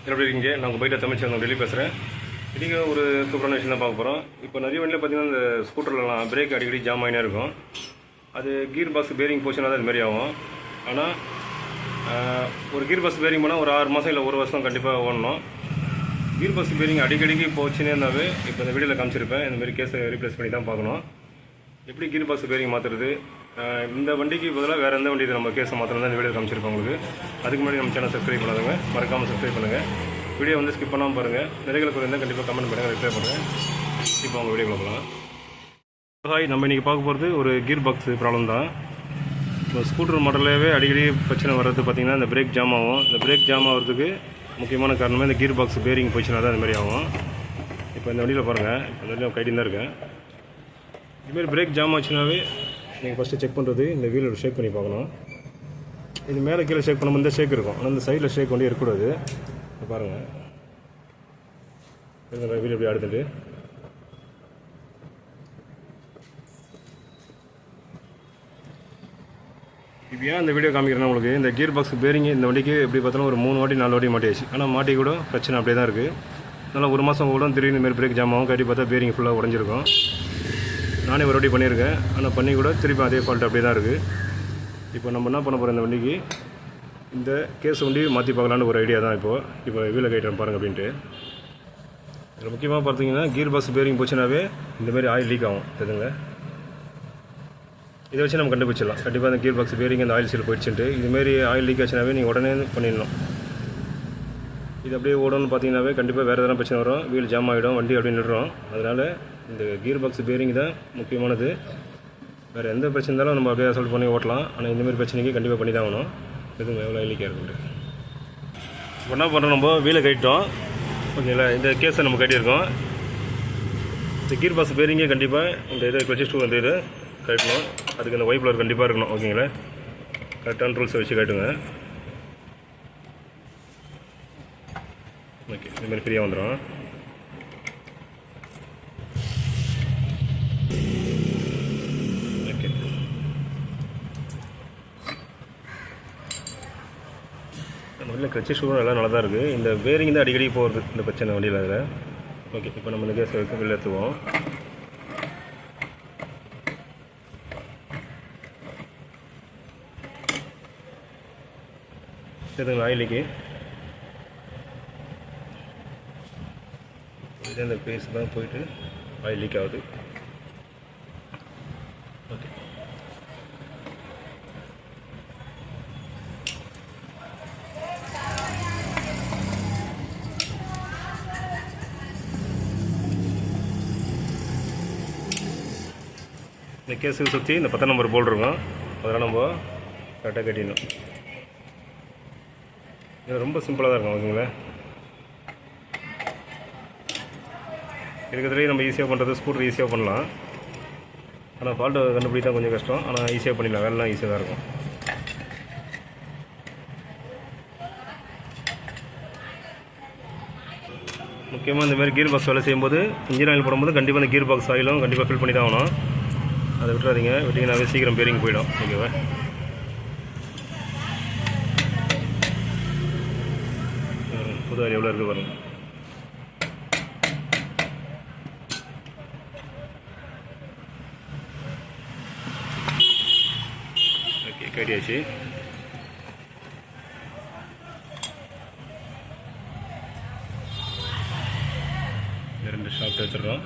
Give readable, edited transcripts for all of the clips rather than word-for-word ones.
எப்படி இருக்கீங்க? நான் உங்கள் பைக்கில் தமிழ் சேனல் டெல்லி பேசுகிறேன். இன்றைக்கி ஒரு சூப்பரான விஷயம் தான் பார்க்க போகிறோம். இப்போ நிறைய வண்டியில் பார்த்தீங்கன்னா இந்த ஸ்கூட்டர்லாம் பிரேக் அடிக்கடி ஜாம் ஆகினே இருக்கும். அது கீர் பாக்ஸ் பேரிங் போச்சுன்னா தான் இதுமாரி ஆகும். ஆனால் ஒரு கீர் பாக்ஸ் பேரிங் போனால் ஒரு 6 மாதம் இல்லை 1 வருஷம் கண்டிப்பாக ஓடணும். கீர் பாக்ஸ் பேரிங் அடிக்கடிக்கு போச்சுன்னே இருந்தாவே இப்போ இந்த வீடியோவில் காமிச்சிருப்பேன். இந்தமாரி கேஸை ரீப்ளேஸ் பண்ணி தான் பார்க்கணும். எப்படி கீர் பாக்ஸ் பேரிங் மாற்றுறது, இந்த வண்டிக்கு பதிலாக வேறு எந்த வண்டி நம்ம கேஸை மாற்றணும் தான் இந்த வீடியோ காமிச்சிருப்போம் உங்களுக்கு. அதுக்கு முன்னாடி நம்ம சேனல் சப்ஸ்கிரைப் பண்ணாதுங்க, மறக்காமல் சப்ஸ்கிரைப் பண்ணுங்கள். வீடியோ வந்து ஸ்கிப் பண்ணாமல் பாருங்கள். நிறைய இருந்தால் கண்டிப்பாக கமெண்ட் பண்ணுங்கள், ரிப்ளை பண்ணுங்கள். இப்போ அவங்க வீடியோ போகலாம். ஹாய், நம்ம இன்றைக்கி பார்க்க போகிறது ஒரு கீர் பாக்ஸ் ப்ராப்ளம் தான். இப்போ ஸ்கூட்டர் மாடலாகவே அடிக்கடி பிரச்சனை வர்றது பார்த்திங்கன்னா இந்த பிரேக் ஜாம் ஆகும். இந்த பிரேக் ஜாம் ஆகிறதுக்கு முக்கியமான காரணமே இந்த கீர் பாக்ஸ் பேரிங் போச்சுன்னா தான் இதுமாரி ஆகும். இப்போ இந்த வண்டியில் பாருங்கள், இப்போ இந்த வண்டியில் கைட்டின்னு தான் இருக்கேன். இதுமாரி பிரேக் ஜாம் ஆச்சுனாவே நீங்கள் ஃபஸ்ட்டு செக் பண்ணுறது இந்த வீலோட ஷேக் பண்ணி பார்க்கணும். இது மேலே கீழே ஷேக் பண்ணும்போது இந்த ஷேக் இருக்கும், ஆனால் இந்த சைடில் ஷேக் வந்து இருக்கக்கூடாது. இப்போ பாருங்கள், வீல் எப்படி ஆடுதுட்டு. இப்போ ஏன் இந்த வீடியோ காமிக்கிறேன்னா உங்களுக்கு இந்த கியர் பாக்ஸ் பேரிங் இந்த வண்டிக்கு எப்படி பார்த்தாலும் ஒரு 3 வாட்டி 4 வாட்டி மாட்டியாச்சு. ஆனால் மாட்டி கூட பிரச்சனை அப்படியே தான் இருக்குது. அதனால் 1 மாதம் கூட திடீர்னு இந்த மாதிரி பிரேக் ஜாம் ஆகும். கட்டி பார்த்தா பேரிங் ஃபுல்லாக உடஞ்சிருக்கும். நானே ஒரு வாட்டி பண்ணியிருக்கேன், ஆனால் பண்ணி கூட திருப்பி அதே ஃபால்ட் அப்படியே தான் இருக்குது. இப்போ நம்ம என்ன பண்ண போகிறோம், இந்த வண்டிக்கு இந்த கேஸ் வண்டி மாற்றி பார்க்கலான்னு ஒரு ஐடியா தான். இப்போ வீலை கைட்டேன் பாருங்கள் அப்படின்ட்டு. இதில் முக்கியமாக பார்த்தீங்கன்னா கீர் பாக்ஸ் பேரிங் போச்சுனாவே இந்தமாரி ஆயில் லீக் ஆகும் தெரியுங்க. இதை வச்சு நம்ம கண்டுபிடிச்சிடலாம். கண்டிப்பாக அந்த கீர் பாக்ஸ் பேரிங் அந்த ஆயில் சீல் போயிடுச்சுட்டு இதுமாரி ஆயில் லீக் ஆச்சுனாவே நீங்கள் உடனே பண்ணிடணும். இது அப்படியே ஓடணும்னு பார்த்தீங்கன்னாவே கண்டிப்பாக வேறு எதனா பிரச்சனை வரும், வீல் ஜாம் ஆகிடும், வண்டி அப்படி நின்றோம். அதனால் இந்த கீர் பாக்ஸ் பேரிங் தான் முக்கியமானது. வேறு எந்த பிரச்சனை இருந்தாலும் நம்ம அப்படியே சால்வ் பண்ணி ஓட்டலாம். ஆனால் இந்தமாரி பிரச்சனைக்கு கண்டிப்பாக பண்ணி தான் ஆகணும். எதுவும் எவ்வளோ ஐலிக்காக இருக்குன்ட்டு இப்போ என்ன பண்ணுறோம், நம்ம வீலை கட்டிட்டோம் ஓகேங்களா. இந்த கேஸை நம்ம கட்டியிருக்கோம். இந்த கீர் பாக்ஸ் பேரிங்கே கண்டிப்பாக இந்த இதை கிளட்ச் வந்து இது கட்டணும். அதுக்கு இந்த ஒயிட் கலர் கண்டிப்பாக இருக்கணும் ஓகேங்களா. கரெக்டான ரூல்ஸை வச்சு கட்டுங்க. ஓகே, இதுமாரி ஃப்ரீயாக வந்துடும். ஓகே, அந்த வண்டியில் கிளட்ச் ஷூவும் எல்லாம் நல்லா தான் இருக்குது. இந்த பேரிங் தான் அடிக்கடி போகிறது இந்த பிரச்சனை வண்டியில். அதில் ஓகே, இப்போ நம்ம இந்த கேஸை வைக்க வெளில எடுத்துவோம். இதுங்களா ஆயிலுக்கு இது அந்த பேஸ் தான் போயிட்டு ஆயில் லீக் ஆகுது. ஓகே, இந்த கேஸுக்கு சுற்றி இந்த 10 நம்பர் போல் இருக்கும். அதெல்லாம் நம்ம கரெக்டாக கட்டிடணும். இது ரொம்ப சிம்பிளாக தான் இருக்கும் ஓகேங்களா. இருக்கிறதுலேயே நம்ம ஈஸியாக பண்ணுறது ஸ்கூட்டர் ஈஸியாக பண்ணலாம். ஆனால் ஃபால்ட்டை கண்டுபிடிக்க தான் கொஞ்சம் கஷ்டம். ஆனால் ஈஸியாக பண்ணிடலாம், வேலைலாம் ஈஸியாக தான் இருக்கும். முக்கியமாக இந்தமாதிரி கீர் பாக்ஸ் வேலை செய்யும்போது இன்ஜின் ஆயில் போடும்போது கண்டிப்பாக இந்த கீர் பாக்ஸ் ஆயிலும் கண்டிப்பாக ஃபில் பண்ணி தான் ஆகணும். அதை விட்டுறாதீங்க, விட்டிங்கனாவே சீக்கிரம் பேரிங் போயிடும் ஓகேவா. புது ஆயில் எவ்வளோ இருக்குது பாருங்கள். ஓகே, கட்டியாச்சு. ரெண்டு ஷாப்ட் வச்சுருக்கோம்.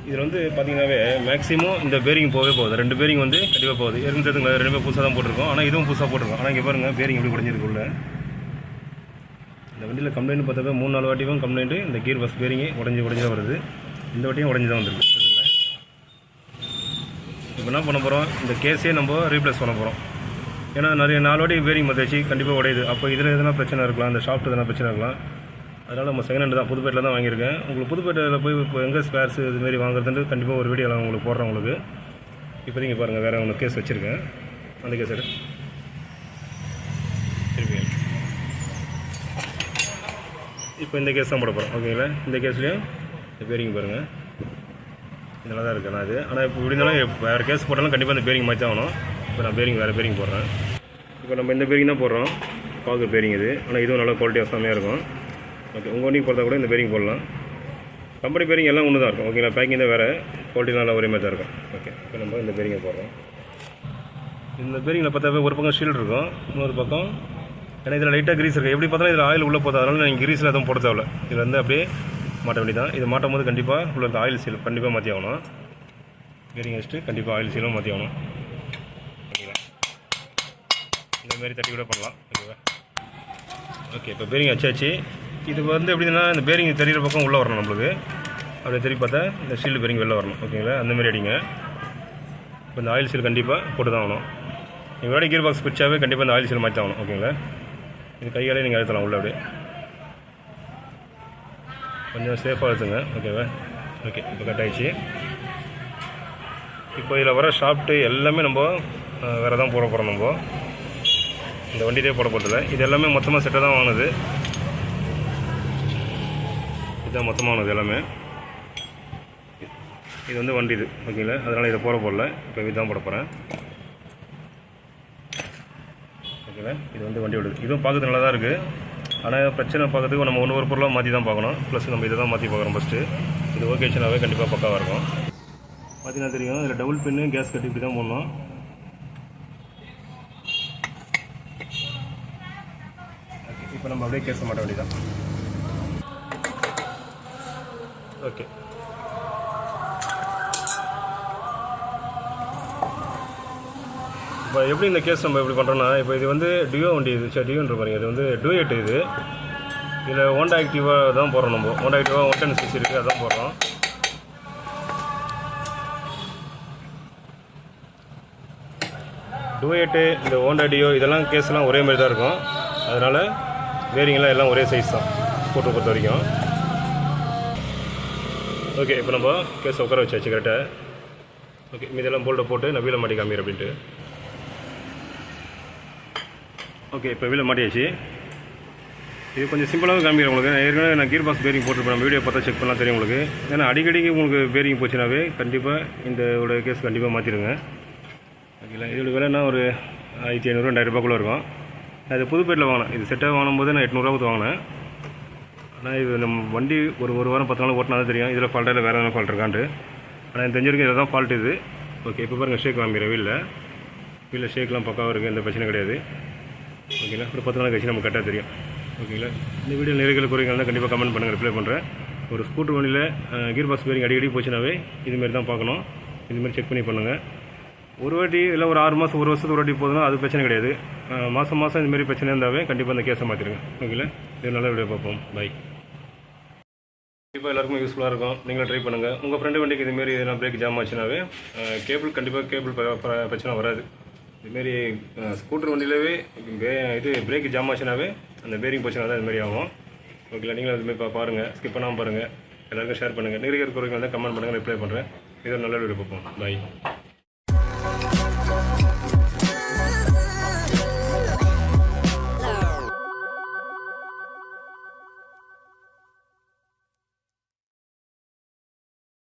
இதில் வந்து பார்த்தீங்கன்னாவே மேக்ஸிமம் இந்த பேரிங் போகவே போகுது. 2 பேரிங் வந்து கண்டிப்பாக போகுது. இருந்ததுங்களா 2 பேர் புதுசாக தான் போட்டிருக்கோம். ஆனால் இதுவும் புதுசாக போட்டிருக்கோம். ஆனால் இங்கே பாருங்கள் பேரிங் எப்படி உடஞ்சிருக்குள்ள. இந்த வண்டியில் கம்ப்ளைண்ட் பார்த்தாவே 3-4 வாட்டியும் கம்ப்ளைண்ட்டு இந்த கீர் பாக்ஸ் பேரிங்கே உடஞ்சி தான் வருது. இந்த வாட்டியும் உடஞ்சி தான் வந்துருக்கு. இப்போ என்ன பண்ண போகிறோம், இந்த கேஸே நம்ம ரீப்ளேஸ் பண்ண போகிறோம். ஏன்னா நிறைய 4 வாட்டி பேரிங் மாற்றிச்சு கண்டிப்பாக உடையுது. அப்போ இதில் எதனா பிரச்சனை இருக்கலாம், இந்த ஷாஃப்ட் எதனா பிரச்சனை இருக்கலாம். அதனால் நம்ம செகண்ட் ஹேண்டு தான் புதுப்பேட்டில் தான் வாங்கியிருக்கேன். உங்களுக்கு புதுப்பேட்டையில் போய் இப்போ எங்கே ஸ்பேர்ஸ் இதுமாரி வாங்குறதுன்ட்டு கண்டிப்பாக ஒரு வீடியோவில் உங்களுக்கு போடுறேன் உங்களுக்கு. இப்போதைக்கு பாருங்கள், வேறு ஒன்று கேஸ் வச்சுருக்கேன். அந்த கேஸ் எடு திருப்பி. இப்போ இந்த கேஸ் தான் போட போகிறோம் ஓகேங்களா. இந்த கேஸ்லேயும் இந்த பேரிங் பாருங்கள் இதெல்லாம் தான் இருக்குது. ஆனால் இப்போ இப்படி இருந்தாலும் வேறு கேஸ் போட்டாலும் கண்டிப்பாக இந்த பேரிங் மாற்றி ஆகணும். இப்போ நான் பேரிங் வேறு பேரிங் போடுறேன். இப்போ நம்ம இந்த பேரிங் தான் போடுறோம், பாக்கு பேரிங் இது. ஆனால் இதுவும் நல்லா குவாலிட்டியாக செம்மையாக இருக்கும். ஓகே, உங்கள் வண்டிக்கு போகிறதா கூட இந்த பேரிங் போடலாம். கம்பெனி பேரிங் எல்லாம் ஒன்று தான் இருக்கும். ஓகேங்களா, பேக்கிங் தான் வேறு, குவாலிட்டி நல்லா ஒரே மாதிரி தான் இருக்கும். ஓகே, இப்போ நம்ம இந்த பேரிங்கை போடுறோம். இந்த பேரிங்கில் பார்த்தாவே ஒரு பக்கம் ஷீல்டு இருக்கும், இன்னொரு பக்கம் ஏன்னா இதில் லைட்டாக கிரீஸ் இருக்குது. எப்படி பார்த்தாலும் இதில் ஆயில் உள்ளே போகுது, அதனால் நீங்கள் கிரீஸில் எதுவும் போட தேவையில்ல. இதில் வந்து அப்படியே மாட்ட வேண்டி தான். இது மாட்டும் போது கண்டிப்பாக உள்ள இருக்க ஆயில் சீல் கண்டிப்பாக மாற்றி ஆகணும். பேரிங் வச்சுட்டு கண்டிப்பாக ஆயில் சீலும் மாற்றி ஆகணும். ஓகேங்களா, இந்தமாரி தட்டி கூட பண்ணலாம். ஓகேவா. ஓகே, இப்போ பேரிங் வச்சாச்சு. இது வந்து எப்படின்னா இந்த பேரிங் தெரிகிற பக்கம் உள்ளே வரணும் நம்மளுக்கு. அப்படியே திருப்பி பார்த்தா இந்த ஷீல்டு பேரிங் வெளில வரணும். ஓகேங்களா, அந்தமாரி அடிங்க. இப்போ இந்த ஆயில் சீல் கண்டிப்பாக போட்டு தான் ஆகணும். நீங்கள் முன்னாடி கீர் பாக்ஸ் பிடிச்சாவே கண்டிப்பாக இந்த ஆயில் சீல் மாற்றி ஆகணும். ஓகேங்களா, இது கையாலே நீங்கள் அழுத்தலாம் உள்ள அப்படியே, கொஞ்சம் சேஃபாக அழுத்துங்க. ஓகேவா. ஓகே, இப்போ கட் ஆகிடுச்சு. இப்போ இதில் வர ஷாஃப்ட்டு எல்லாமே நம்ம வேறு தான் போட போகிறோம். நம்ம இந்த வண்டியிலே போட போகிறதில்ல. இது எல்லாமே மொத்தமாக செட்டாக தான் வாங்கினது. இதுதான் மொத்தமானது எல்லாமே. இது வந்து வண்டி இது. ஓகேங்களா, அதனால் இதை போடல. இப்போ இதுதான் போட போகிறேன். ஓகேங்களா, இது வந்து வண்டி விடுது. இதுவும் பார்க்குறது நல்லா தான் இருக்குது. ஆனால் பிரச்சனை பார்க்கறதுக்கு நம்ம ஒன்று ஒரு பொருளாக மாற்றி தான் பார்க்கணும். ப்ளஸ் நம்ம இதை தான் மாற்றி பார்க்குறோம் ஃபஸ்ட்டு. இது ஓகேஷனாகவே கண்டிப்பாக பக்காவாக இருக்கும். பார்த்தீங்கன்னா தெரியும், இதில் டபுள் பின்னு கேஸ் கட்டி இப்படி தான் போடணும். இப்போ நம்ம அப்படியே கேஸை மாட்ட வேண்டியதான். ஓகே, இப்போ எப்படி இந்த கேஸ் நம்ம எப்படி பண்ணுறோன்னா, இப்போ இது வந்து டியோ வண்டி, இது டியோன்ற பாருங்க, இது வந்து டூயட். இது இதில் ஹோண்டா ஆக்டிவா தான் போடுறோம். நம்ம ஹோண்டா ஆக்டிவா 110cc இருக்குது, அதான் போடுறோம். டூயட்டு, இந்த ஹோண்டா டியோ இதெல்லாம் கேஸ்லாம் ஒரே மாதிரி தான் இருக்கும். அதனால் பேரிங்லாம் எல்லாம் ஒரே சைஸ் தான் போட்டு பொறுத்த வரைக்கும். ஓகே, இப்போ நம்ம கேஸை உட்கார வச்சாச்சு கரெக்டாக. ஓகே, இதெல்லாம் போல்ட்டை போட்டு நான் வீலை மாட்டி காமிக்கிறேன் அப்படின்ட்டு. ஓகே, இப்போ வீலை மாட்டியாச்சு. இது கொஞ்சம் சிம்பிளாக காமிக்கிறேன் உங்களுக்கு. ஏற்கனவே நான் கீர் பாக்ஸ் பேரிங் போட்டுருப்பேன். நம்ம வீடியோ பார்த்தா செக் பண்ணலாம் தெரியும் உங்களுக்கு. ஏன்னா அடிக்கடிக்கு உங்களுக்கு பேரிங் போச்சுனாவே கண்டிப்பாக இந்த கேஸ் கண்டிப்பாக மாற்றிடுங்க. ஓகேங்களா, இதோட விலைன்னா ஒரு 1500 2000 இருக்கும். நான் இது புதுப்பேட்டில் வாங்கினேன். இது செட்டாக வாங்கும்போது நான் 800 கொடுத்து வாங்கினேன். ஆனால் இது நம்ம வண்டி ஒரு வாரம் 10 நாள் ஓட்டினா தான் தெரியும் இதில் ஃபால்ட்டாக இல்லை வேறு எதனா ஃபால்ட் இருக்கான்ட்டு. ஆனால் எனக்கு தெரிஞ்சிருக்கு இதில் தான் ஃபால்ட் இது. ஓகே, இப்போ பாருங்கள் ஷேக் காமிக்கிறேன். வீலில் ஷேக்லாம் பக்காவாக இருக்குது, எந்த பிரச்சனை கிடையாது. ஓகேங்களா, ஒரு 10 நாள் கழிச்சு நம்ம கரெக்டாக தெரியும். ஓகேங்களா, இந்த வீடியோ நிறைய குறைகள் தான் கண்டிப்பாக கமெண்ட் பண்ணுங்கள், ரிப்ளை பண்ணுறேன். ஒரு ஸ்கூட்டர் வண்டியில் கீர் பாக்ஸ் பேரிங் அடிக்கடி போச்சுனாவே இதுமாரி தான் பார்க்கணும். இதுமாரி செக் பண்ணி பண்ணுங்கள். ஒரு வாட்டி இல்லை ஒரு 6 மாதம் 1 வருஷத்துக்கு ஒரு வாட்டி போதுன்னா அது பிரச்சனை கிடையாது. மாதம் இதுமாரி பிரச்சனை இருந்தாவே கண்டிப்பாக அந்த கேஸை மாற்றிடுங்க. ஓகேங்களா, இது நல்ல வீடியோ பார்ப்போம். பை. கண்டிப்பாக எல்லாருக்கும் யூஸ்ஃபுல்லாக இருக்கும். நீங்களும் ட்ரை பண்ணுங்கள். உங்கள் ஃப்ரெண்டு வண்டிக்கு இதுமாரி எதனா பிரேக் ஜாம் ஆச்சுனாவே கண்டிப்பாக கேபிள் பிரச்சனை வராது. இதுமாரி ஸ்கூட்டர் வண்டியிலவே இது பிரேக் ஜாம் ஆச்சுனாவே அந்த பேரிங் போச்சுனா தான் இதுமாரி ஆகும். ஓகேங்களா, நீங்களும் அதுமாரி பாருங்கள், ஸ்கிப் பண்ணாமல் பாருங்கள். எல்லாருக்கும் ஷேர் பண்ணுங்கள். நிறைய குறைகள் வந்து கமெண்ட் பண்ணுங்கள், ரிப்ளை பண்ணுறேன். இது ஒரு நல்ல வீடியோ பார்ப்போம். பை.